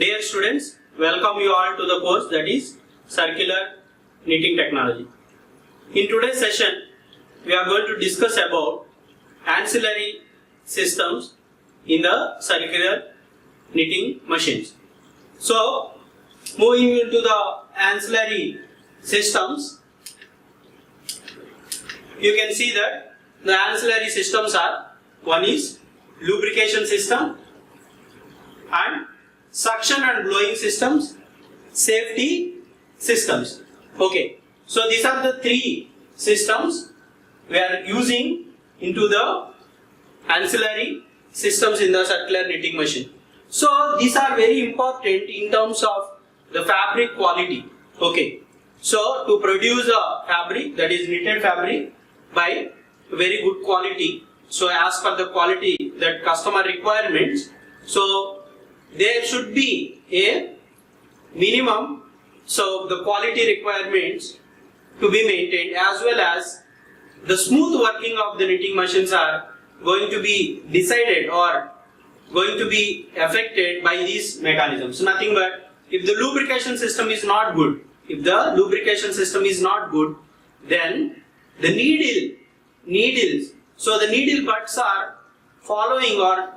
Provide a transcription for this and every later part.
Dear students, welcome you all to the course that is Circular Knitting Technology. In today's session, we are going to discuss about ancillary systems in the circular knitting machines. So, moving into the ancillary systems, you can see that the ancillary systems are, one is lubrication system and suction and blowing systems, safety systems. Okay, so these are the three systems we are using into the ancillary systems in the circular knitting machine. So these are very important in terms of the fabric quality. Okay, so to produce a fabric, that is knitted fabric by very good quality, so as per the quality that customer requirements, so there should be a minimum, so the quality requirements to be maintained, as well as the smooth working of the knitting machines are going to be decided or going to be affected by these mechanisms. Nothing but if the lubrication system is not good, then the needles, so the needle butts are following or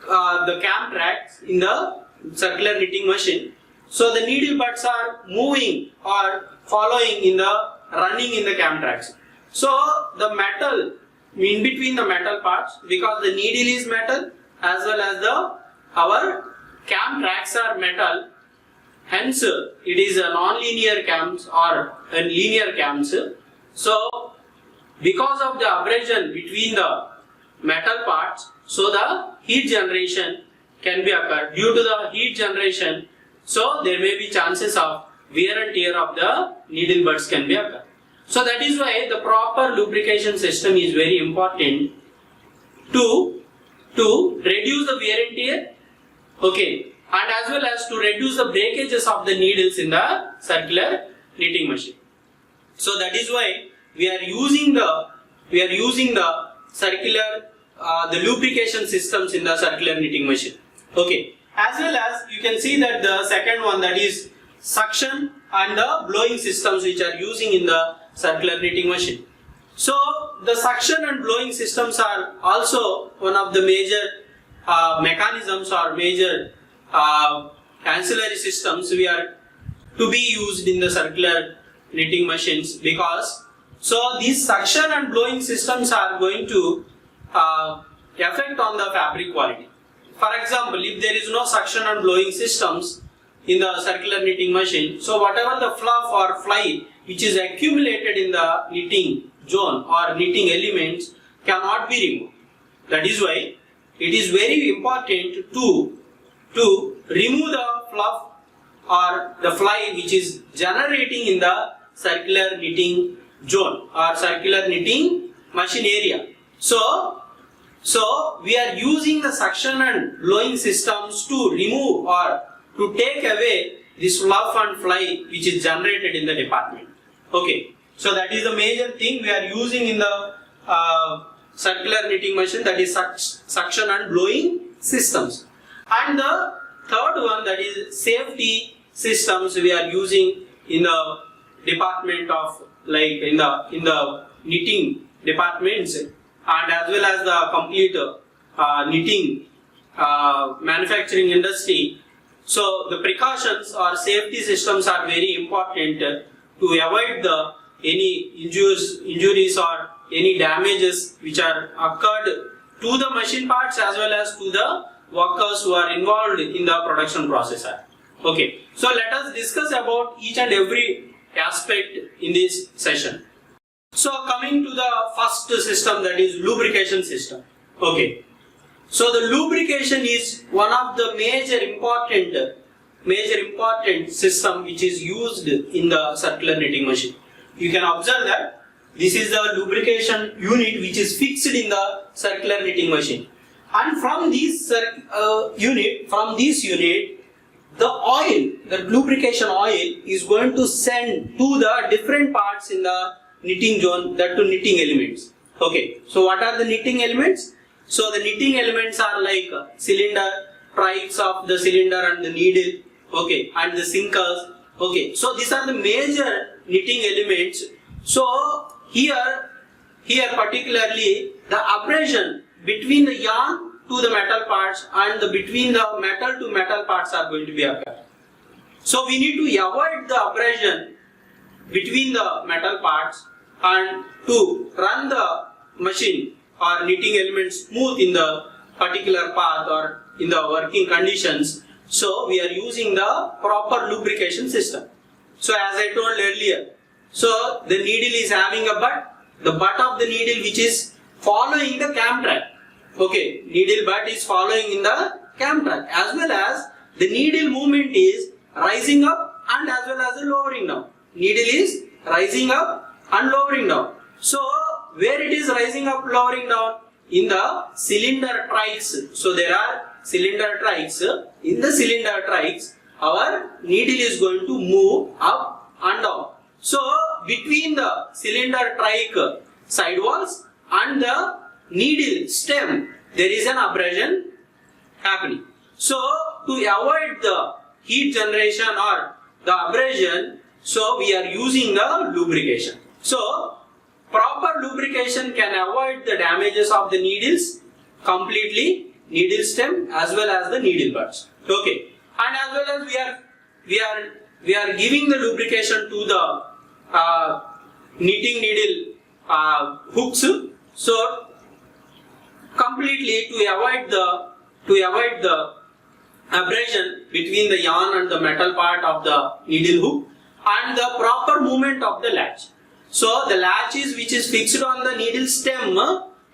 the cam tracks in the circular knitting machine. So the needle butts are moving or following in the running in the cam tracks. So the metal, in between the metal parts, because the needle is metal as well as our cam tracks are metal, hence it is a non-linear cams or a linear cams. So because of the abrasion between the metal parts, so the heat generation can be occurred. Due to the heat generation, so there may be chances of wear and tear of the needle butts can be occurred. So that is why the proper lubrication system is very important to reduce the wear and tear, okay, and as well as to reduce the breakages of the needles in the circular knitting machine. So that is why we are using the circular the lubrication systems in the circular knitting machine. Okay, as well as you can see that the second one, that is suction and the blowing systems which are using in the circular knitting machine. So the suction and blowing systems are also one of the major mechanisms or major ancillary systems we are to be used in the circular knitting machines, because so these suction and blowing systems are going to effect on the fabric quality. For example, if there is no suction and blowing systems in the circular knitting machine, so whatever the fluff or fly which is accumulated in the knitting zone or knitting elements cannot be removed. That is why it is very important to remove the fluff or the fly which is generating in the circular knitting zone or circular knitting machine area. So we are using the suction and blowing systems to remove or to take away this fluff and fly which is generated in the department. Okay, so that is the major thing we are using in the circular knitting machine, that is suction and blowing systems. And the third one, that is safety systems, we are using in the department of, like in the knitting departments, and as well as the complete knitting manufacturing industry. So the precautions or safety systems are very important to avoid any injuries or any damages which are occurred to the machine parts as well as to the workers who are involved in the production process. Okay, so let us discuss about each and every aspect in this session. So coming to the first system, that is lubrication system. Okay, so the lubrication is one of the major important system which is used in the circular knitting machine. You can observe that this is the lubrication unit which is fixed in the circular knitting machine, and from this unit, the oil, the lubrication oil is going to send to the different parts in the knitting zone, that to knitting elements. Okay, so what are the knitting elements? So the knitting elements are like cylinder, trikes of the cylinder and the needle, okay, and the sinkers, okay. So these are the major knitting elements. So here particularly the abrasion between the yarn to the metal parts and between the metal to metal parts are going to be occur. So we need to avoid the abrasion between the metal parts and to run the machine or knitting elements smooth in the particular path or in the working conditions. So we are using the proper lubrication system. So as I told earlier, so the needle is having a butt, the butt of the needle which is following the cam track. Okay, needle butt is following in the cam track, as well as the needle movement is rising up and as well as the lowering down. Needle is rising up and lowering down. So where it is rising up, lowering down? In the cylinder trikes. So there are cylinder trikes. In the cylinder trikes, our needle is going to move up and down. So between the cylinder trike sidewalls and the needle stem, there is an abrasion happening. So to avoid the heat generation or the abrasion, so we are using the lubrication. So proper lubrication can avoid the damages of the needles completely, needle stem as well as the needle butts. Okay, and as well as we are giving the lubrication to the knitting needle hooks. So completely to avoid the abrasion between the yarn and the metal part of the needle hook and the proper movement of the latch. So the latch is which is fixed on the needle stem,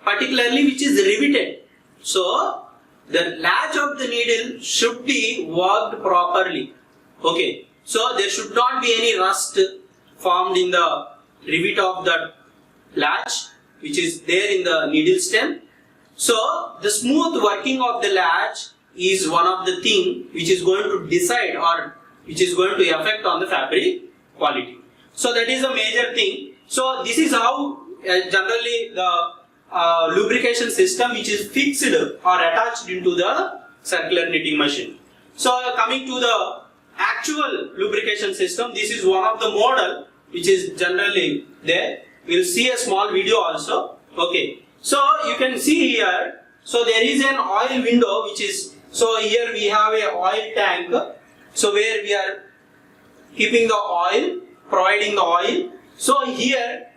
particularly which is riveted. So the latch of the needle should be worked properly. Okay. So there should not be any rust formed in the rivet of the latch which is there in the needle stem. So the smooth working of the latch is one of the thing which is going to decide or which is going to affect on the fabric quality. So that is a major thing. So this is how generally the lubrication system which is fixed or attached into the circular knitting machine. So coming to the actual lubrication system, this is one of the model which is generally there. We will see a small video also. Okay. So you can see here, so there is an oil window which is, so here we have a oil tank, so where we are keeping the oil, providing the oil. So here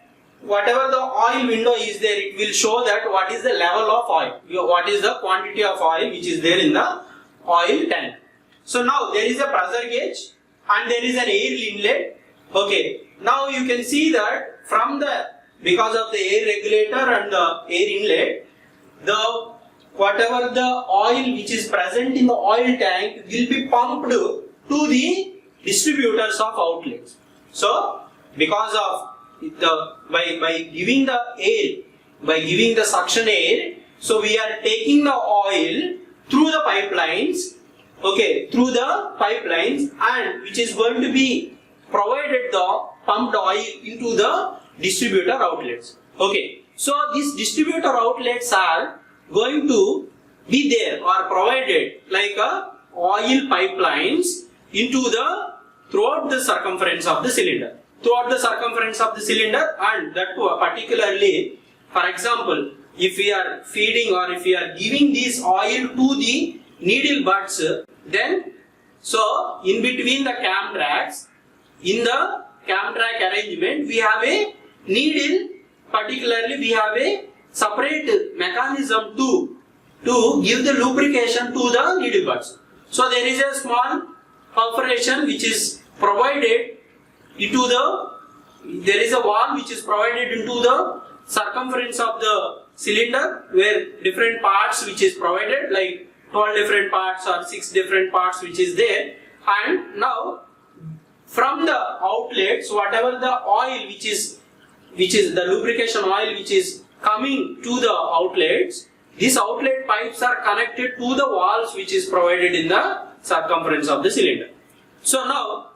whatever the oil window is there, it will show that what is the level of oil, what is the quantity of oil which is there in the oil tank. So now there is a pressure gauge and there is an air inlet. Okay, now you can see that from the, because of the air regulator and the air inlet, the whatever the oil which is present in the oil tank will be pumped to the distributors of outlets. So because of the by giving the air, by giving the suction air, so we are taking the oil through the pipelines, okay, through the pipelines, and which is going to be provided the pumped oil into the distributor outlets. Okay, so these distributor outlets are going to be there or provided like a oil pipelines into the throughout the circumference of the cylinder. Throughout the circumference of the cylinder, and that particularly, for example, if we are feeding or if we are giving this oil to the needle butts, then so in between the cam tracks, in the cam track arrangement, we have a needle, particularly we have a separate mechanism to give the lubrication to the needle butts. So there is a small perforation which is provided into the, there is a valve which is provided into the circumference of the cylinder where different parts which is provided like 12 different parts or 6 different parts which is there, and now from the outlets whatever the oil which is the lubrication oil which is coming to the outlets, these outlet pipes are connected to the valves which is provided in the circumference of the cylinder. So now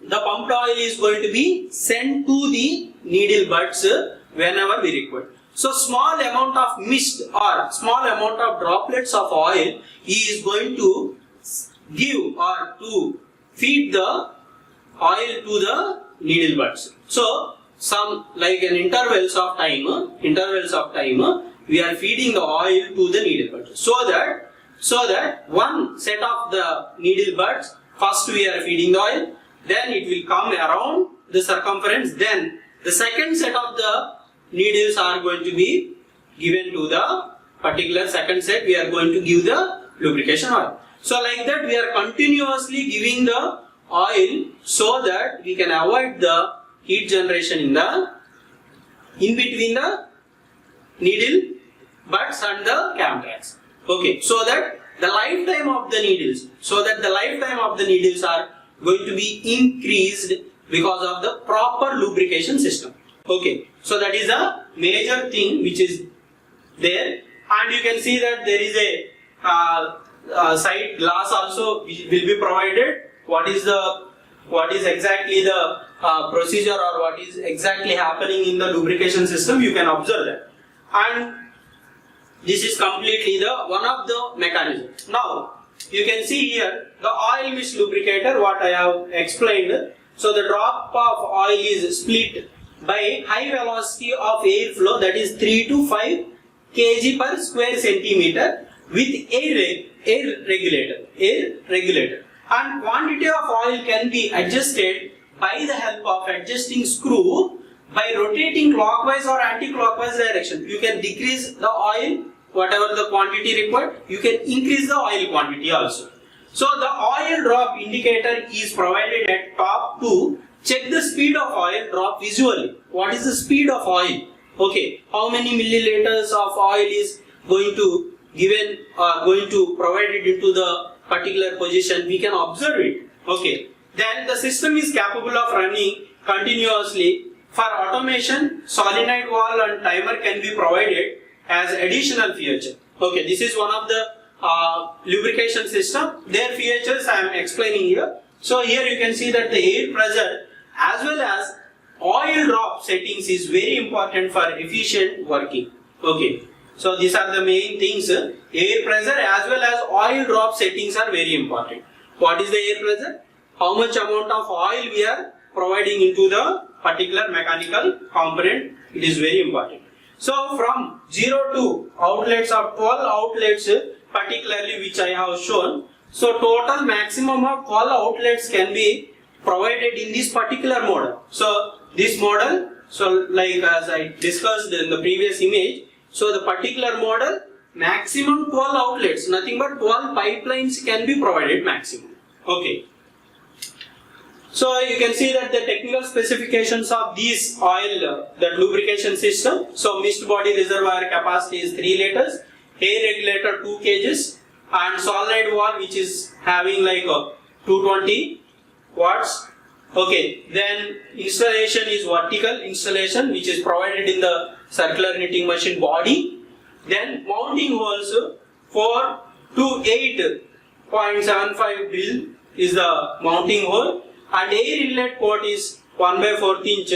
the pumped oil is going to be sent to the needle butts whenever we require. So small amount of mist or small amount of droplets of oil is going to give or to feed the oil to the needle buds. So some like an intervals of time, we are feeding the oil to the needle buds. So that one set of the needle buds, first we are feeding the oil, then it will come around the circumference, then the second set of the needles are going to be given to the particular second set, we are going to give the lubrication oil. So like that we are continuously giving the oil so that we can avoid the heat generation in between the needle buds and the cam tracks. Okay, so that the lifetime of the needles are going to be increased because of the proper lubrication system. Okay, so that is a major thing which is there, and you can see that there is a side glass also which will be provided. What is exactly the procedure or what is exactly happening in the lubrication system, you can observe that. And this is completely the one of the mechanisms. Now you can see here the oil mist lubricator, what I have explained. So the drop of oil is split by high velocity of airflow, that is 3 to 5 kg per square centimeter with air regulator. And quantity of oil can be adjusted by the help of adjusting screw by rotating clockwise or anti-clockwise direction. You can decrease the oil, whatever the quantity required, you can increase the oil quantity also. So the oil drop indicator is provided at top to check the speed of oil drop visually. What is the speed of oil? Okay, how many milliliters of oil is going to given going to provided into the particular position, we can observe it. Okay, then the system is capable of running continuously. For automation, solenoid valve and timer can be provided as additional feature. Okay, this is one of the lubrication system. Their features I am explaining here. So here you can see that the air pressure as well as oil drop settings is very important for efficient working. Okay, so these are the main things. Air pressure as well as oil drop settings are very important. What is the air pressure? How much amount of oil we are providing into the particular mechanical component, it is very important. So from 0 to outlets of 12 outlets particularly which I have shown. So total maximum of 12 outlets can be provided in this particular model. So this model, so like as I discussed in the previous image, so the particular model maximum 12 outlets, nothing but 12 pipelines can be provided maximum. Okay. So you can see that the technical specifications of this oil, that lubrication system. So mist body reservoir capacity is 3 liters, air regulator 2 kgs, and solenoid valve which is having like 220 watts. Okay, then installation is vertical installation which is provided in the circular knitting machine body. Then mounting holes 4 to 8.75 drill is the mounting hole, and air inlet port is 1/4 inch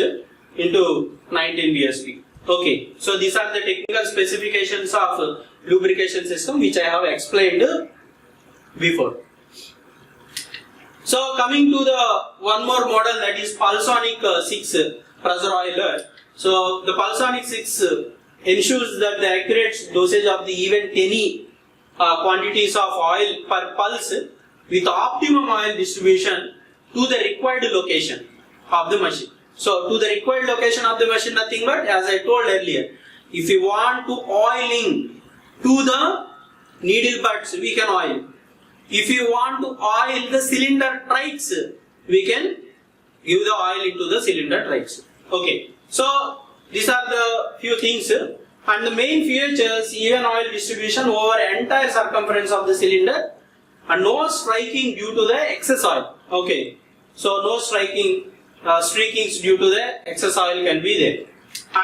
into 19 BSP. Okay, so these are the technical specifications of lubrication system which I have explained before. So coming to the one more model, that is Pulsonic 6 pressure oiler. So the Pulsonic 6 ensures that the accurate dosage of the even tiny quantities of oil per pulse with optimum oil distribution to the required location of the machine. So to the required location of the machine, nothing but as I told earlier, if you want to oiling to the needle buds, we can oil. If you want to oil the cylinder trikes, we can give the oil into the cylinder trikes. Okay, so these are the few things, and the main features: even oil distribution over entire circumference of the cylinder, and no striking due to the excess oil. Okay, so no striking streakings due to the excess oil can be there,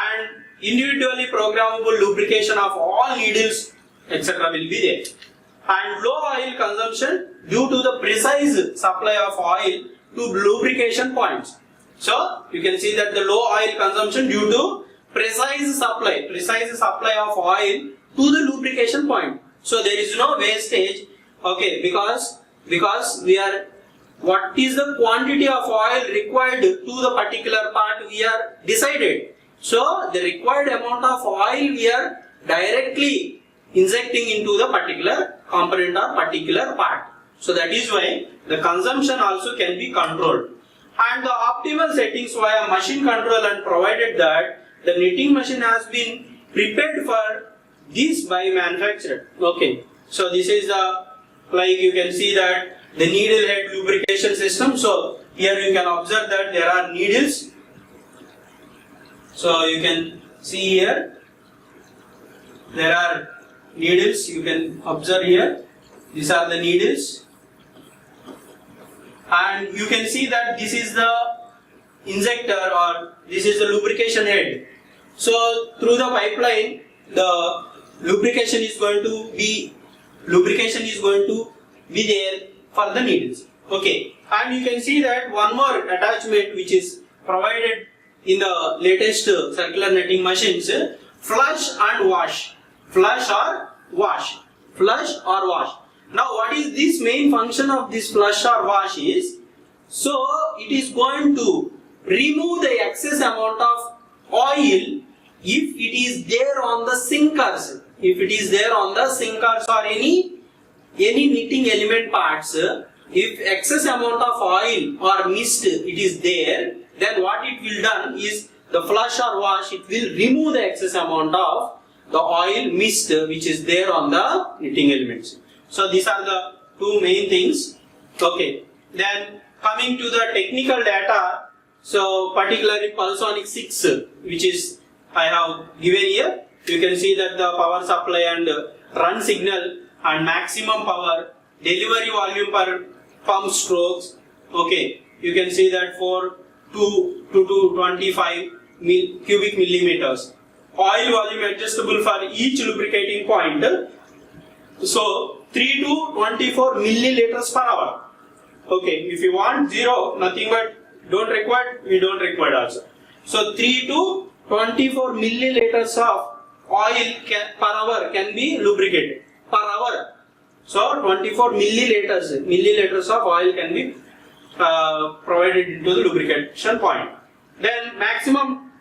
and individually programmable lubrication of all needles, etc. will be there, and low oil consumption due to the precise supply of oil to lubrication points. So you can see that the low oil consumption due to precise supply of oil to the lubrication point. So there is no wastage, okay, because we are, what is the quantity of oil required to the particular part we are decided. So the required amount of oil we are directly injecting into the particular component or particular part. So that is why the consumption also can be controlled. And the optimal settings via machine control, and provided that the knitting machine has been prepared for this by manufacturer. Okay, so this is the, like you can see that the needle head lubrication system. So here you can observe that there are needles. So you can see here there are needles, you can observe here, these are the needles, and you can see that this is the injector, or this is the lubrication head. So through the pipeline the lubrication is going to be there for the needles. Okay, and you can see that one more attachment which is provided in the latest circular netting machines, flush and wash. Flush or wash. Now what is this main function of this flush or wash is, so it is going to remove the excess amount of oil if it is there on the sinkers. If it is there on the sinkers or any knitting element parts, if excess amount of oil or mist it is there, then what it will done is the flush or wash, it will remove the excess amount of the oil mist which is there on the knitting elements. So these are the two main things. Okay, then coming to the technical data, so particularly Pulsonic 6 which is I have given here, you can see that the power supply and run signal and maximum power, delivery volume per pump strokes. Okay, you can see that 4 to 25 cubic millimeters. Oil volume adjustable for each lubricating point. So 3 to 24 milliliters per hour. Okay, if you want 0, nothing but don't require, we don't require also. So 3 to 24 milliliters of oil per hour can be lubricated per hour. So 24 milliliters of oil can be provided into the lubrication point. Then maximum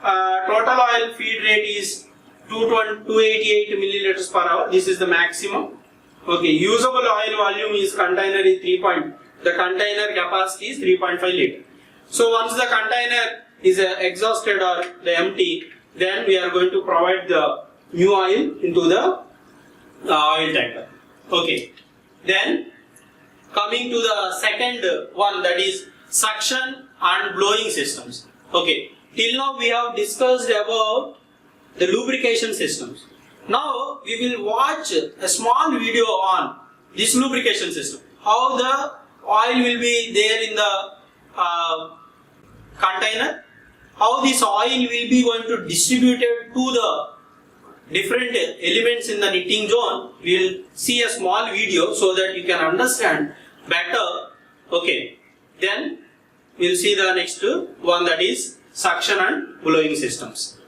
total oil feed rate is 288 milliliters per hour. This is the maximum. Okay, usable oil volume is container is the container capacity is 3.5 liter. So once the container is exhausted or the empty, then we are going to provide the new oil into the oil tanker. Okay, then coming to the second one, that is suction and blowing systems. Okay, till now we have discussed about the lubrication systems. Now we will watch a small video on this lubrication system. How the oil will be there in the container, how this oil will be going to distributed to the different elements in the knitting zone. We will see a small video so that you can understand better. Okay, then we will see the next one, that is suction and blowing systems.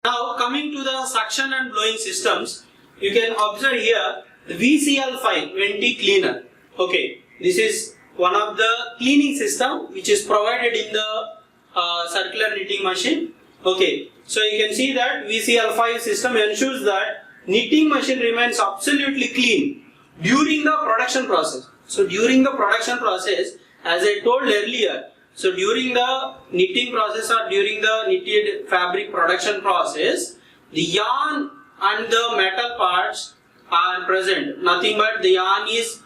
Now coming to the suction and blowing systems, you can observe here the VCL5 venti cleaner. Okay, this is one of the cleaning system which is provided in the circular knitting machine. Okay, so you can see that VCL5 system ensures that knitting machine remains absolutely clean during the production process. So during the production process, as I told earlier, so during the knitting process or during the knitted fabric production process, the yarn and the metal parts are present. Nothing but the yarn is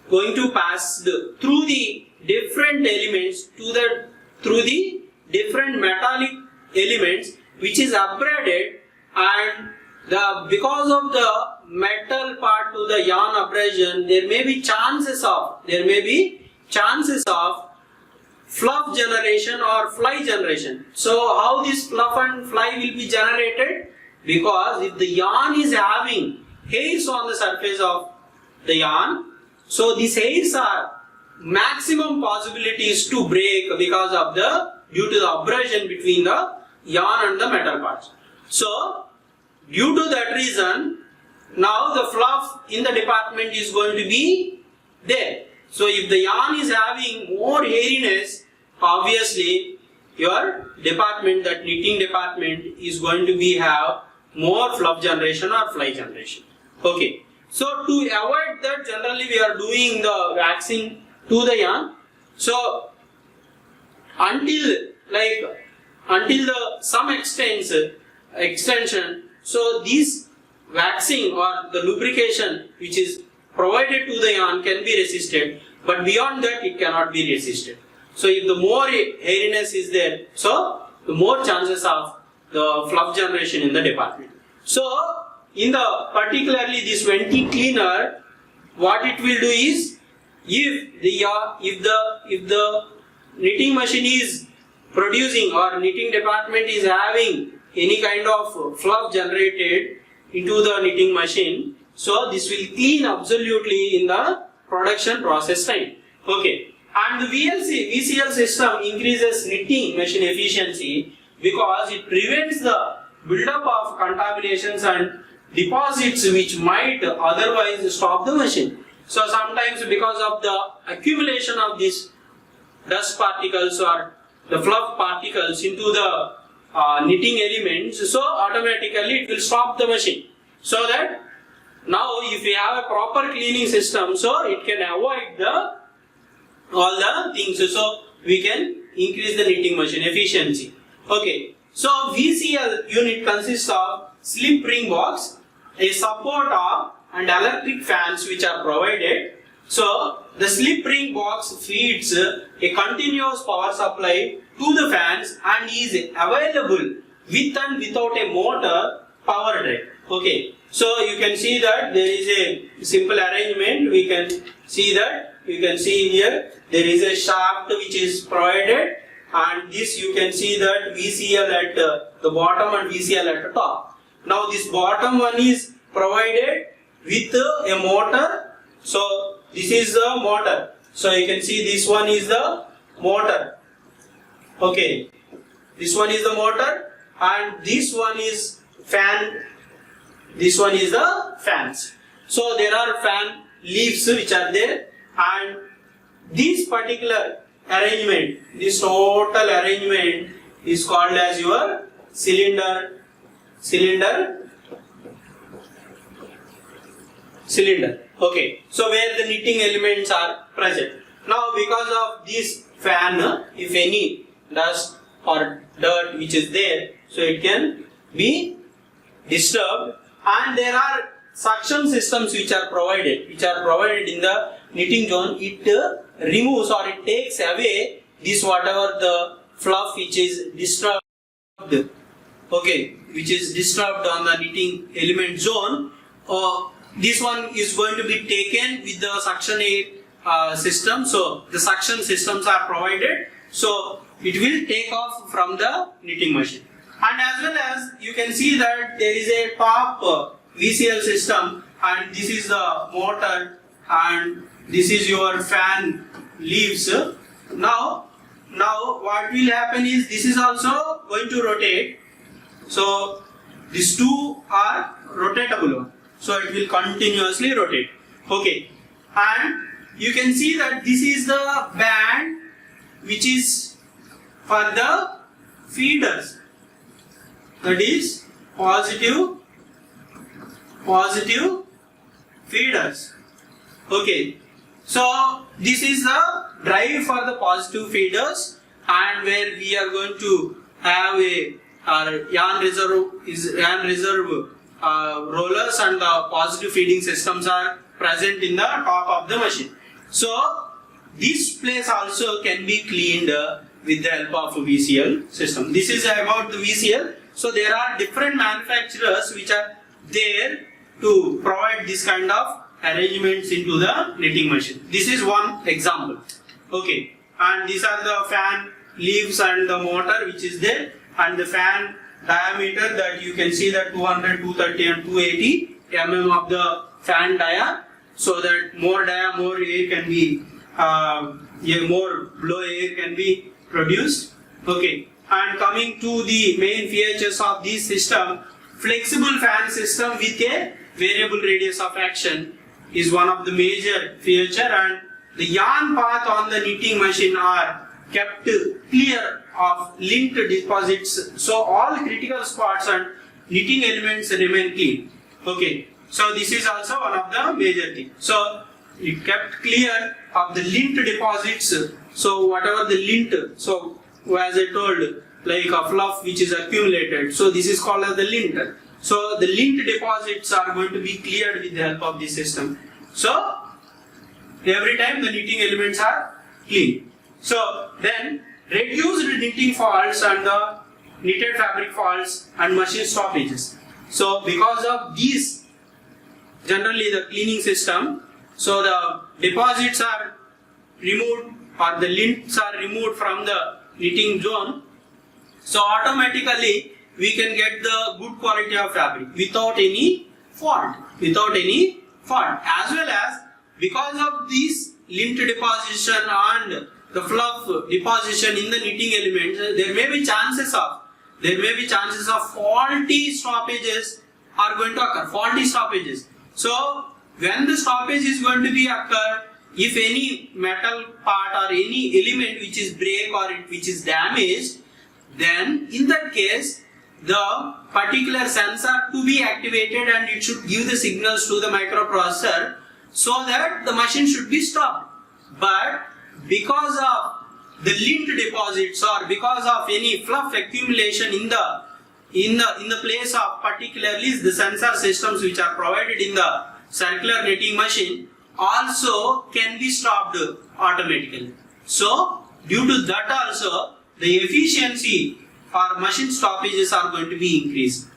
going to pass through the different elements through the different metallic elements which is abraded, and because of the metal part to the yarn abrasion, there may be chances of fluff generation or fly generation. So how this fluff and fly will be generated? Because if the yarn is having hairs on the surface of the yarn, so these hairs are maximum possibilities to break because of due to the abrasion between the yarn and the metal parts. So due to that reason, now the fluff in the department is going to be there. So if the yarn is having more hairiness, obviously your department, that knitting department, is going to have more fluff generation or fly generation. Okay. So to avoid that, generally we are doing the waxing to the yarn. So until some extension, so this waxing or the lubrication which is provided to the yarn can be resisted, but beyond that it cannot be resisted. So if the more hairiness is there, so the more chances of the fluff generation in the department. So in the particularly this venti cleaner, what it will do is, if the knitting machine is producing or knitting department is having any kind of fluff generated into the knitting machine, so this will clean absolutely in the production process time. Okay. And the VCL system increases knitting machine efficiency because it prevents the buildup of contaminations and deposits which might otherwise stop the machine. So sometimes because of the accumulation of these dust particles or the fluff particles into the knitting elements, so automatically it will stop the machine. So that now if we have a proper cleaning system, so it can avoid all the things, so we can increase the knitting machine efficiency. Okay, so VCL unit consists of slip ring box, a support arm and electric fans which are provided. So the slip ring box feeds a continuous power supply to the fans and is available with and without a motor power drive. Okay, so you can see that there is a simple arrangement. We can see that, you can see here there is a shaft which is provided, and this you can see that VCL at the bottom and VCL at the top. Now this bottom one is provided with a motor. So this is the motor. So you can see this one is the motor. Okay, this one is the motor and this one is fan. This one is the fans. So there are fan leaves which are there, and this particular arrangement, this total arrangement is called as your cylinder. Okay, so where the knitting elements are present. Now because of this fan, if any dust or dirt which is there, so it can be disturbed, and there are suction systems which are provided in the knitting zone. It removes or it takes away this whatever the fluff which is disturbed, okay, which is disturbed on the knitting element zone. This one is going to be taken with the suction air system. So the suction systems are provided, so it will take off from the knitting machine. And as well as you can see that there is a top VCL system, and this is the motor and this is your fan leaves. Now what will happen is this is also going to rotate. So these two are rotatable, so it will continuously rotate. Okay, and you can see that this is the band which is for the feeders, that is positive feeders. Okay, so this is the drive for the positive feeders, and where we are going to have a yarn reserve rollers, and the positive feeding systems are present in the top of the machine. So this place also can be cleaned with the help of a VCL system. This is about the VCL. So there are different manufacturers which are there to provide this kind of arrangements into the knitting machine. This is one example. Okay, and these are the fan leaves and the motor which is there, and the fan diameter that you can see that 200, 230 and 280 mm of the fan dia, so that more dia, more air can be, more blow air can be produced. Okay, and coming to the main features of this system, flexible fan system with a variable radius of action is one of the major feature, and the yarn path on the knitting machine are kept clear of lint deposits, so all critical spots and knitting elements remain clean. Okay, so this is also one of the major things. So it kept clear of the lint deposits. So whatever the lint, so as I told, like a fluff which is accumulated, so this is called as the lint. So the lint deposits are going to be cleared with the help of this system. So every time the knitting elements are clean. So then reduced knitting faults and the knitted fabric faults and machine stoppages. So because of these, generally the cleaning system, so the deposits are removed or the lints are removed from the knitting zone, so automatically we can get the good quality of fabric without any fault, as well as because of this lint deposition and the fluff deposition in the knitting element, there may be chances of faulty stoppages are going to occur. Faulty stoppages. So when the stoppage is going to be occur, if any metal part or any element which is break or which is damaged, then in that case the particular sensor to be activated and it should give the signals to the microprocessor so that the machine should be stopped. But because of the lint deposits or because of any fluff accumulation in the place of particularly the sensor systems which are provided in the circular knitting machine also can be stopped automatically. So due to that also the efficiency or machine stoppages are going to be increased.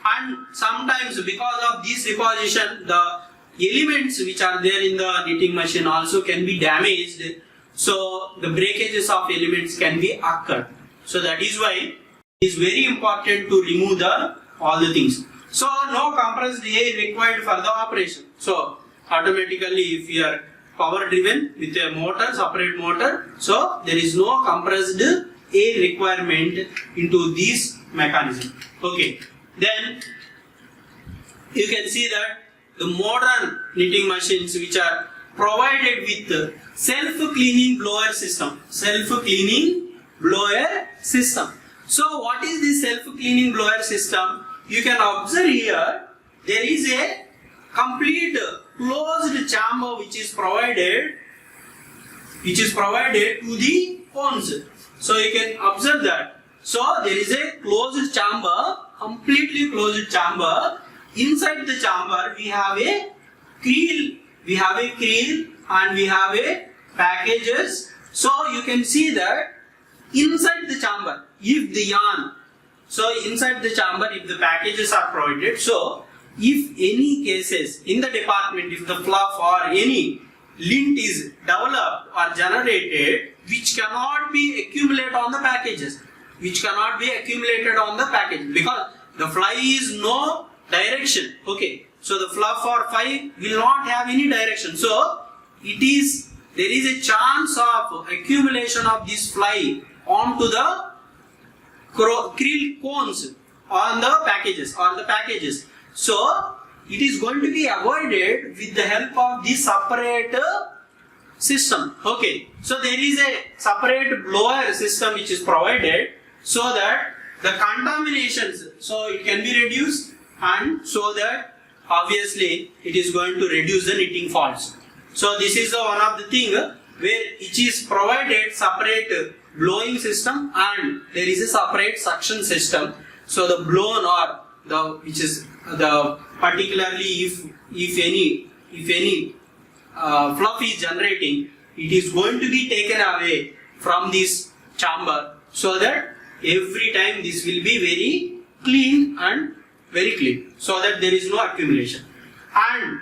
And sometimes because of this deposition, the elements which are there in the knitting machine also can be damaged. So the breakages of elements can be occurred. So that is why it is very important to remove all the things. So no compressed air required for the operation. So automatically if you are power driven with a motor, separate motor, so there is no compressed air requirement into this mechanism. Okay. Then you can see that the modern knitting machines which are provided with self-cleaning blower system. Self-cleaning blower system. So what is this self-cleaning blower system? You can observe here there is a complete closed chamber which is provided to the cones. So you can observe that. So there is a closed chamber, completely closed chamber. Inside the chamber we have a creel, and we have a packages. So you can see that inside the chamber, if the yarn, so inside the chamber if the packages are provided, so if any cases in the department, if the fluff or any lint is developed or generated which cannot be accumulated on the packages, because the fly is no direction. Okay, so the fluff or fly will not have any direction. So there is a chance of accumulation of this fly onto the creel cones on the packages. So it is going to be avoided with the help of this separate system. Okay, so there is a separate blower system which is provided so that the contaminations, so it can be reduced, and so that obviously it is going to reduce the knitting faults. So this is one of the thing where it is provided separate blowing system and there is a separate suction system. So the blown or particularly if any fluff is generating, it is going to be taken away from this chamber so that every time this will be very clean, so that there is no accumulation. And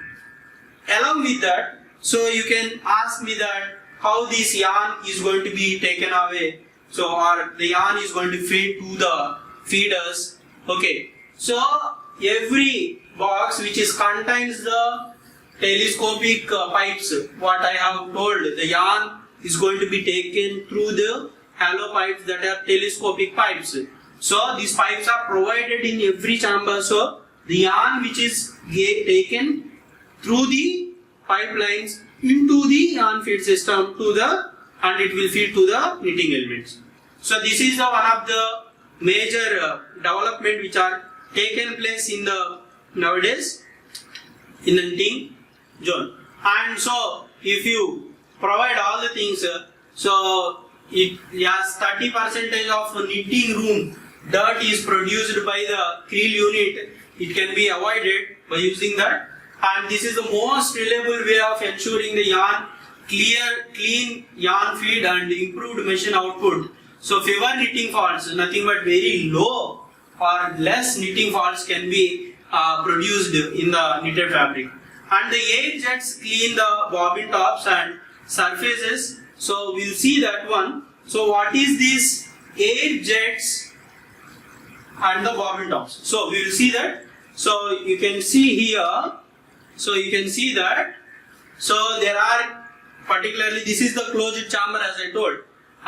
along with that, so you can ask me that how this yarn is going to be taken away, so or the yarn is going to feed to the feeders. Okay, so every box which contains the telescopic pipes, what I have told, the yarn is going to be taken through the hollow pipes that are telescopic pipes. So these pipes are provided in every chamber. So the yarn which is taken through the pipelines into the yarn feed system and it will feed to the knitting elements. So this is one of the major development which are taken place in the nowadays in the knitting zone. And so if you provide all the things, so it has 30% of knitting room dirt is produced by the creel unit. It can be avoided by using that, and this is the most reliable way of ensuring the yarn clean yarn feed and improved machine output. So fewer knitting faults, nothing but very low or less knitting faults can be produced in the knitted fabric. And the air jets clean the bobbin tops and surfaces. So we'll see that one. So what is this air jets and the bobbin tops? So we will see that. So you can see here. So you can see that. So there are particularly, this is the closed chamber as I told.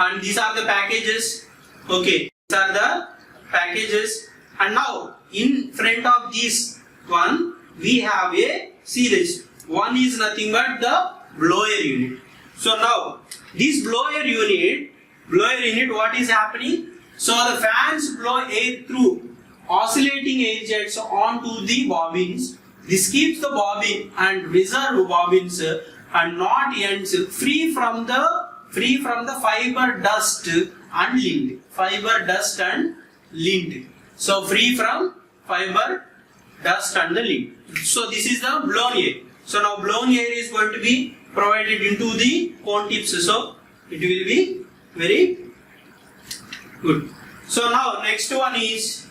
and these are the packages. Okay, these are the packages, and now in front of this one we have a, see this, one is nothing but the blower unit. So now this blower unit, what is happening? So the fans blow air through oscillating air jets onto the bobbins. This keeps the bobbin and reserve bobbins and knot ends free from the fiber dust and lint. Fiber dust and lint. So free from fiber dust and the lint. So this is the blown air. So now blown air is going to be provided into the cone tips. So it will be very good. So now next one is,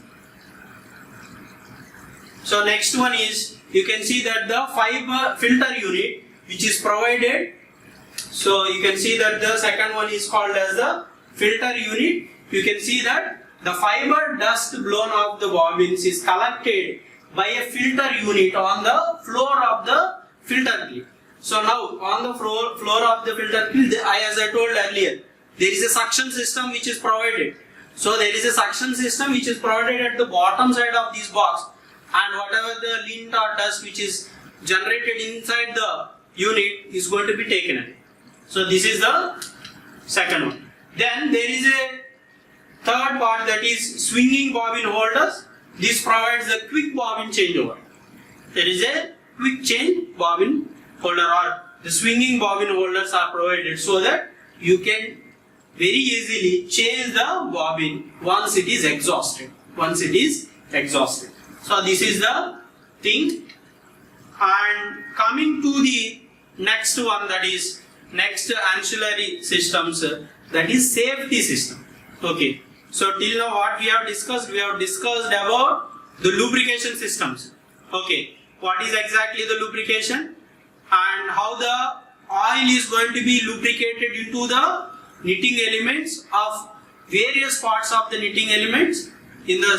you can see that the fiber filter unit which is provided. So you can see that the second one is called as the filter unit. You can see that the fiber dust blown off the bobbins is collected by a filter unit on the floor of the filter clip. So now on the floor of the filter clip, as I told earlier, there is a suction system which is provided. So there is a suction system which is provided at the bottom side of this box, and whatever the lint or dust which is generated inside the unit is going to be taken away. So this is the second one. Then there is a third part, that is swinging bobbin holders. This provides a quick bobbin changeover. There is a quick change bobbin holder, or the swinging bobbin holders are provided so that you can very easily change the bobbin once it is exhausted. So this is the thing. And coming to the next one, that is next ancillary systems, that is safety system. Okay. So till now what we have discussed about the lubrication systems. Okay. What is exactly the lubrication and how the oil is going to be lubricated into the knitting elements of various parts of the knitting elements in the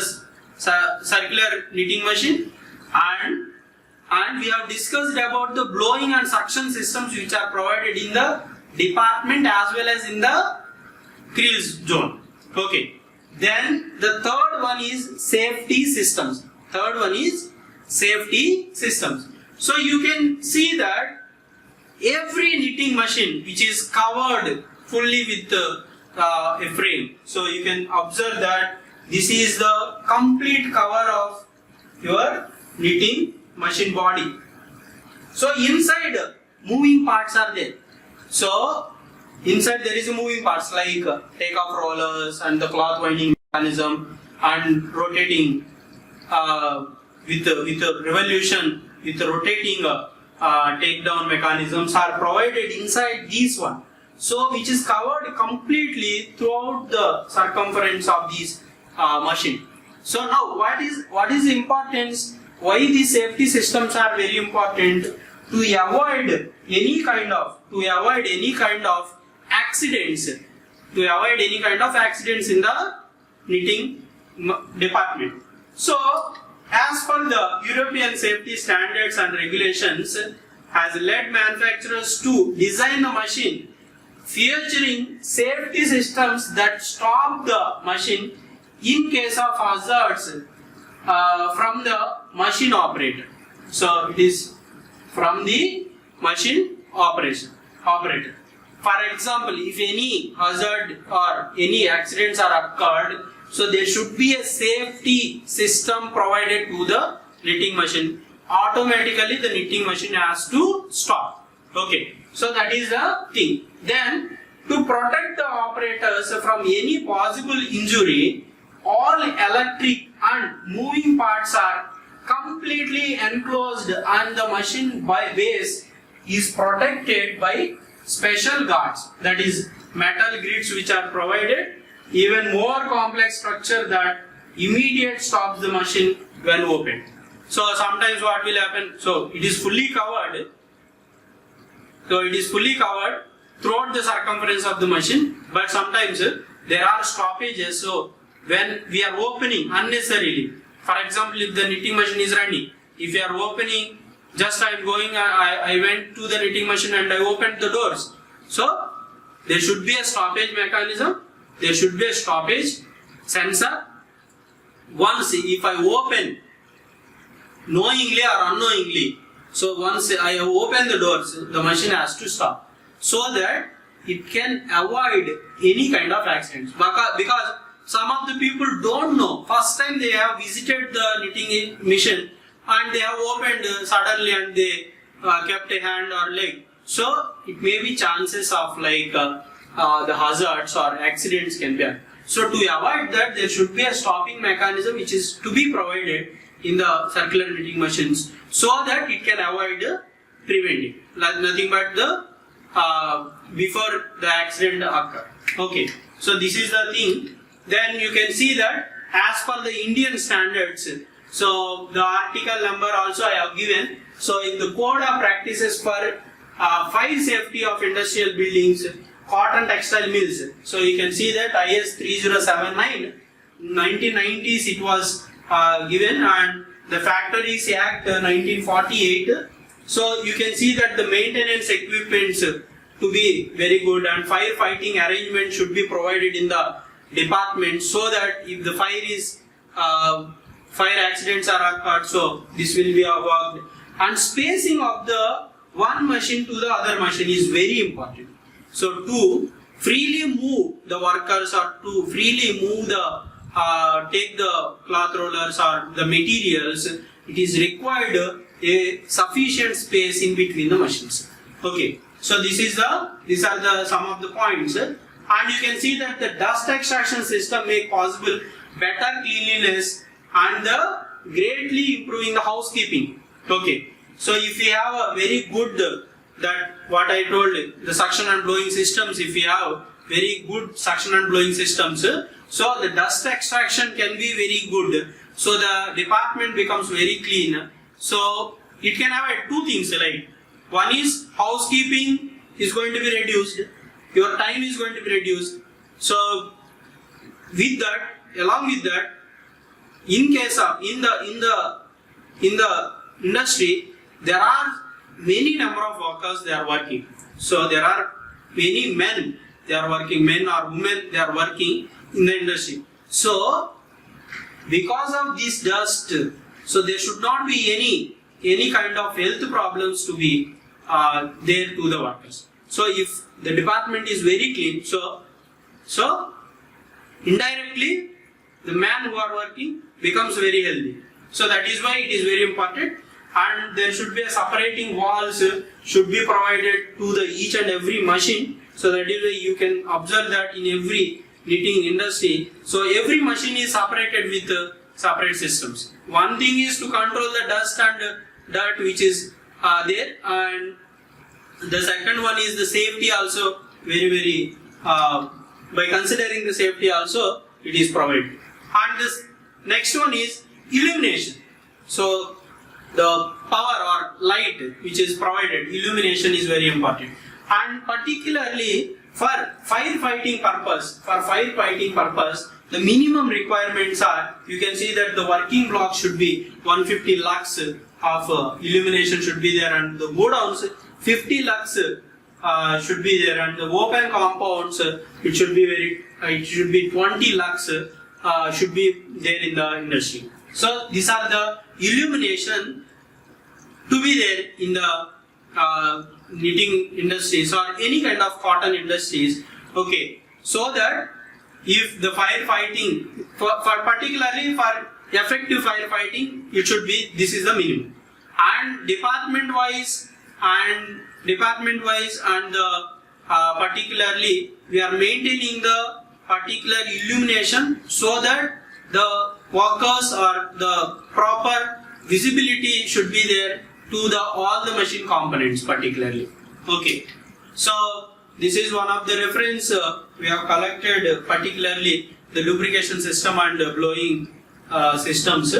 circular knitting machine, and we have discussed about the blowing and suction systems which are provided in the department as well as in the creel zone. Okay. Then the third one is safety systems. So you can see that every knitting machine which is covered fully with a frame. So you can observe that this is the complete cover of your knitting machine body. So inside moving parts are there. So inside there is a moving parts like takeoff rollers and the cloth winding mechanism and rotating with the revolution, with the rotating takedown mechanisms are provided inside this one. So which is covered completely throughout the circumference of this machine. So now what is the importance? Why these safety systems are very important? To avoid any kind of accidents. To avoid any kind of accidents in the knitting department. So as per the European safety standards and regulations has led manufacturers to design a machine featuring safety systems that stop the machine in case of hazards from the machine operator. So it is from the machine operator. For example, if any hazard or any accidents are occurred, so there should be a safety system provided to the knitting machine. Automatically the knitting machine has to stop. Okay, so that is the thing. Then to protect the operators from any possible injury, all electric and moving parts are completely enclosed and the machine base is protected by special guards, that is metal grids which are provided, even more complex structure that immediate stops the machine when opened. So sometimes what will happen, so it is fully covered throughout the circumference of the machine, but sometimes there are stoppages. So when we are opening unnecessarily, for example, if the knitting machine is running, if you are opening, just I went to the knitting machine and I opened the doors. So there should be a stoppage mechanism, there should be a stoppage sensor. Once if I open knowingly or unknowingly, so once I open the doors, the machine has to stop, so that it can avoid any kind of accidents. Because some of the people don't know. First time they have visited the knitting machine and they have opened suddenly and they kept a hand or leg. So it may be chances of like the hazards or accidents can be. So to avoid that, there should be a stopping mechanism which is to be provided in the circular knitting machines, so that it can avoid preventing. Like nothing but the before the accident occur. Okay, so this is the thing. Then you can see that as per the Indian standards, so the article number also I have given. So in the code of practices for fire safety of industrial buildings, cotton textile mills. So you can see that IS 3079, 1990s it was given, and the Factories Act 1948. So you can see that the maintenance equipments to be very good, and firefighting arrangement should be provided in the department, so that if the fire accidents are occurred, so this will be avoided. And spacing of the one machine to the other machine is very important. So to freely move the workers, or to freely move the take the cloth rollers or the materials, it is required a sufficient space in between the machines. Okay, so these are the some of the points, and you can see that the dust extraction system make possible better cleanliness and the greatly improving the housekeeping. Okay, so if you have a very good that what I told, the suction and blowing systems, if you have very good suction and blowing systems, so the dust extraction can be very good, so the department becomes very clean. So it can have two things, like one is housekeeping is going to be reduced, your time is going to be reduced. So with that, along with that, in case of in the industry, there are many number of workers they are working. So there are many men they are working, men or women they are working in the industry. So because of this dust, so there should not be any kind of health problems to be there to the workers. So if the department is very clean, so indirectly the man who are working becomes very healthy. So that is why it is very important, and there should be a separating walls should be provided to the each and every machine. So that is why you can observe that in every knitting industry. So every machine is separated with separate systems. One thing is to control the dust and dirt which is there, and the second one is the safety also very by considering the safety also it is provided. And this next one is illumination. So the power or light which is provided, illumination is very important, and particularly for firefighting purpose, the minimum requirements are, you can see that the working block should be 150 lux of illumination should be there, and the godowns 50 lux should be there, and the open compounds it should be 20 lux should be there in the industry. So these are the illumination to be there in the knitting industries or any kind of cotton industries. Okay, so that if the firefighting, particularly for effective firefighting, it should be, this is the minimum. And department wise and particularly we are maintaining the particular illumination, so that the workers or the proper visibility should be there to the all the machine components particularly. Okay, so this is one of the reference we have collected, particularly the lubrication system and blowing systems.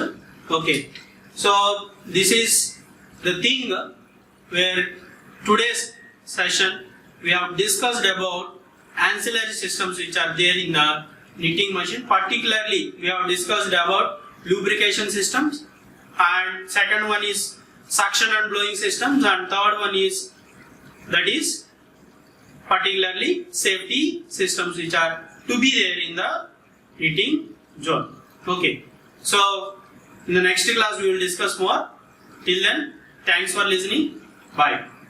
Okay, so this is the thing where today's session we have discussed about ancillary systems which are there in the knitting machine. Particularly we have discussed about lubrication systems, and second one is suction and blowing systems, and third one is particularly safety systems which are to be there in the knitting zone. Okay, so in the next class we will discuss more. Till then, thanks for listening. Bye.